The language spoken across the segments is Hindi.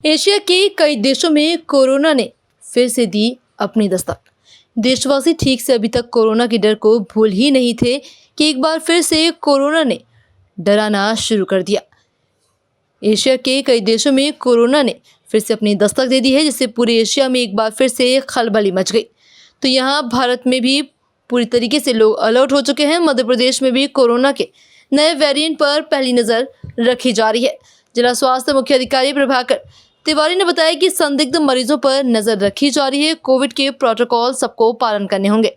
एशिया के कई देशों में कोरोना ने फिर से दी अपनी दस्तक। देशवासी ठीक से अभी तक कोरोना के डर को भूल ही नहीं थे कि एक बार फिर से कोरोना ने डराना शुरू कर दिया। एशिया के कई देशों में कोरोना ने फिर से अपनी दस्तक दे दी है, जिससे पूरे एशिया में एक बार फिर से खलबली मच गई। तो यहाँ भारत में भी पूरी तरीके से लोग अलर्ट हो चुके हैं। मध्य प्रदेश में भी कोरोना के नए वेरिएंट पर पहली नज़र रखी जा रही है। जिला स्वास्थ्य मुख्य अधिकारी प्रभाकर तिवारी ने बताया कि संदिग्ध मरीजों पर नजर रखी जा रही है। कोविड के प्रोटोकॉल सबको पालन करने होंगे।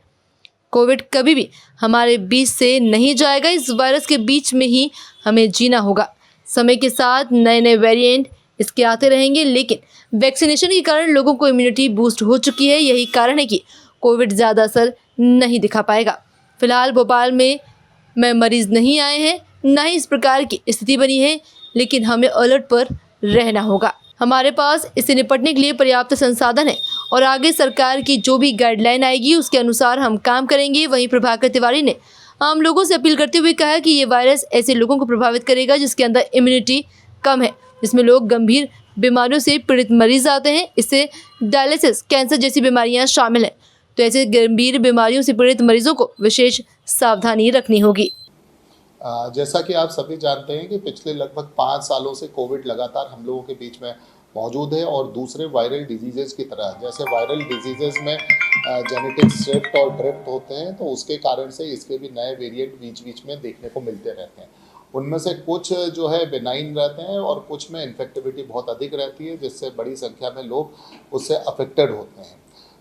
कोविड कभी भी हमारे बीच से नहीं जाएगा। इस वायरस के बीच में ही हमें जीना होगा। समय के साथ नए नए वेरिएंट इसके आते रहेंगे, लेकिन वैक्सीनेशन के कारण लोगों को इम्यूनिटी बूस्ट हो चुकी है। यही कारण है कि कोविड ज़्यादा असर नहीं दिखा पाएगा। फिलहाल भोपाल में मरीज नहीं आए हैं, ना ही इस प्रकार की स्थिति बनी है, लेकिन हमें अलर्ट पर रहना होगा। हमारे पास इससे निपटने के लिए पर्याप्त संसाधन है और आगे सरकार की जो भी गाइडलाइन आएगी उसके अनुसार हम काम करेंगे। वहीं प्रभाकर तिवारी ने आम लोगों से अपील करते हुए कहा कि ये वायरस ऐसे लोगों को प्रभावित करेगा जिसके अंदर इम्यूनिटी कम है, जिसमें लोग गंभीर बीमारियों से पीड़ित मरीज आते हैं। इससे डायलिसिस, कैंसर जैसी बीमारियां शामिल हैं। तो ऐसे गंभीर बीमारियों से पीड़ित मरीजों को विशेष सावधानी रखनी होगी। जैसा कि आप सभी जानते हैं कि पिछले लगभग 5 सालों से कोविड लगातार हम लोगों के बीच में मौजूद है और दूसरे वायरल डिजीज़ेज़ की तरह, जैसे वायरल डिजीज़ेज़ में जेनेटिक शिफ्ट और ड्रिफ्ट होते हैं, तो उसके कारण से इसके भी नए वेरिएंट बीच बीच में देखने को मिलते रहते हैं। उनमें से कुछ जो है बेनाइन रहते हैं और कुछ में इन्फेक्टिविटी बहुत अधिक रहती है, जिससे बड़ी संख्या में लोग उससे अफेक्टेड होते हैं।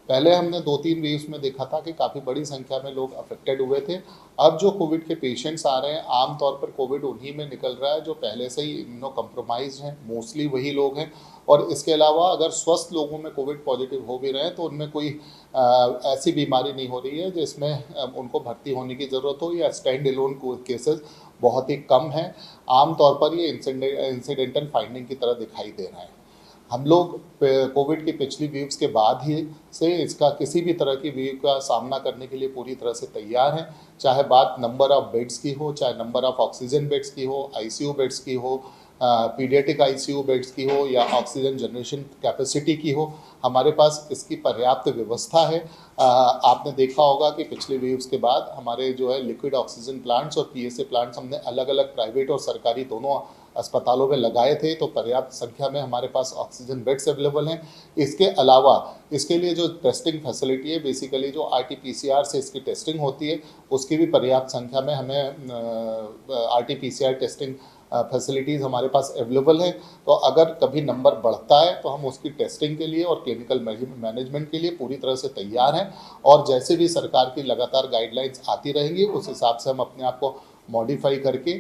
पहले हमने 2-3 वेव्स में देखा था कि काफ़ी बड़ी संख्या में लोग अफेक्टेड हुए थे। अब जो कोविड के पेशेंट्स आ रहे हैं, आमतौर पर कोविड उन्हीं में निकल रहा है जो पहले से ही इम्यूनो कम्प्रोमाइज़्ड हैं, मोस्टली वही लोग हैं। और इसके अलावा अगर स्वस्थ लोगों में कोविड पॉजिटिव हो भी रहे हैं तो उनमें कोई ऐसी बीमारी नहीं हो रही है जिसमें उनको भर्ती होने की ज़रूरत हो, या स्टैंड एलोन केसेस बहुत ही कम हैं। आमतौर पर ये इंसिडेंटल फाइंडिंग की तरह दिखाई दे रहे हैं। हम लोग कोविड की पिछली वेव्स के बाद ही से इसका किसी भी तरह की वेव का सामना करने के लिए पूरी तरह से तैयार हैं। चाहे बात नंबर ऑफ़ बेड्स की हो, चाहे नंबर ऑफ़ ऑक्सीजन बेड्स की हो, आईसीयू बेड्स की हो, पीडियाट्रिक आईसीयू बेड्स की हो, या ऑक्सीजन जनरेशन कैपेसिटी की हो, हमारे पास इसकी पर्याप्त व्यवस्था है। आपने देखा होगा कि पिछले वेव्स के बाद हमारे जो है लिक्विड ऑक्सीजन प्लांट्स और पीएसए प्लांट्स हमने अलग अलग प्राइवेट और सरकारी दोनों अस्पतालों में लगाए थे, तो पर्याप्त संख्या में हमारे पास ऑक्सीजन बेड्स अवेलेबल हैं। इसके अलावा इसके लिए जो टेस्टिंग फैसिलिटी है, बेसिकली जो आरटी-पीसीआर से इसकी टेस्टिंग होती है, उसकी भी पर्याप्त संख्या में हमें आरटी-पीसीआर टेस्टिंग फैसिलिटीज़ हमारे पास अवेलेबल है। तो अगर कभी नंबर बढ़ता है तो हम उसकी टेस्टिंग के लिए और क्लिनिकल मैनेजमेंट के लिए पूरी तरह से तैयार हैं। और जैसे भी सरकार की लगातार गाइडलाइंस आती रहेंगी, उस हिसाब से हम अपने आप को मॉडिफाई करके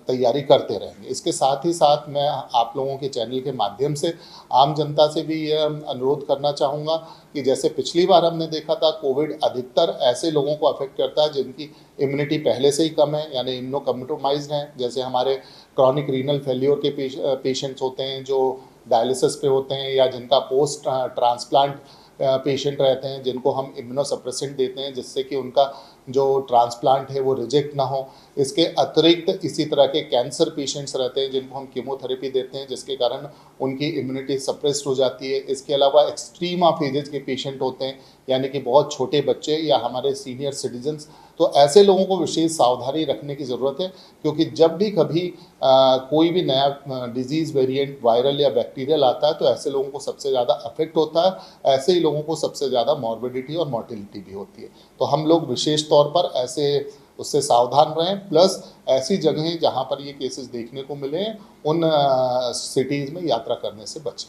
तैयारी करते रहेंगे। इसके साथ ही साथ मैं आप लोगों के चैनल के माध्यम से आम जनता से भी यह अनुरोध करना चाहूँगा कि जैसे पिछली बार हमने देखा था, कोविड अधिकतर ऐसे लोगों को अफेक्ट करता है जिनकी इम्यूनिटी पहले से ही कम है, यानी इम्यूनो कम्प्रोमाइज्ड हैं। जैसे हमारे क्रॉनिक रीनल फेल्योर के पेशेंट्स होते हैं जो डायलिसिस पे होते हैं, या जिनका पोस्ट ट्रांसप्लांट पेशेंट रहते हैं, जिनको हम इम्यूनोसप्रेसेंट देते हैं जिससे कि उनका जो ट्रांसप्लांट है वो रिजेक्ट ना हो। इसके अतिरिक्त इसी तरह के कैंसर पेशेंट्स रहते हैं जिनको हम कीमोथेरेपी देते हैं, जिसके कारण उनकी इम्यूनिटी सप्रेस्ड हो जाती है। इसके अलावा एक्सट्रीम ऑफ एजेस के पेशेंट होते हैं, यानी कि बहुत छोटे बच्चे या हमारे सीनियर सिटीजन्स। तो ऐसे लोगों को विशेष सावधानी रखने की ज़रूरत है, क्योंकि जब भी कभी कोई भी नया डिजीज़ वेरिएंट वायरल या बैक्टीरियल आता है तो ऐसे लोगों को सबसे ज़्यादा अफेक्ट होता है। ऐसे ही लोगों को सबसे ज़्यादा मॉर्बिडिटी और मोर्टिलिटी भी होती है। तो हम लोग विशेष तौर पर ऐसे उससे सावधान रहें। प्लस ऐसी जगहें जहाँ पर ये केसेस देखने को मिले, उन सिटीज़ में यात्रा करने से बचें।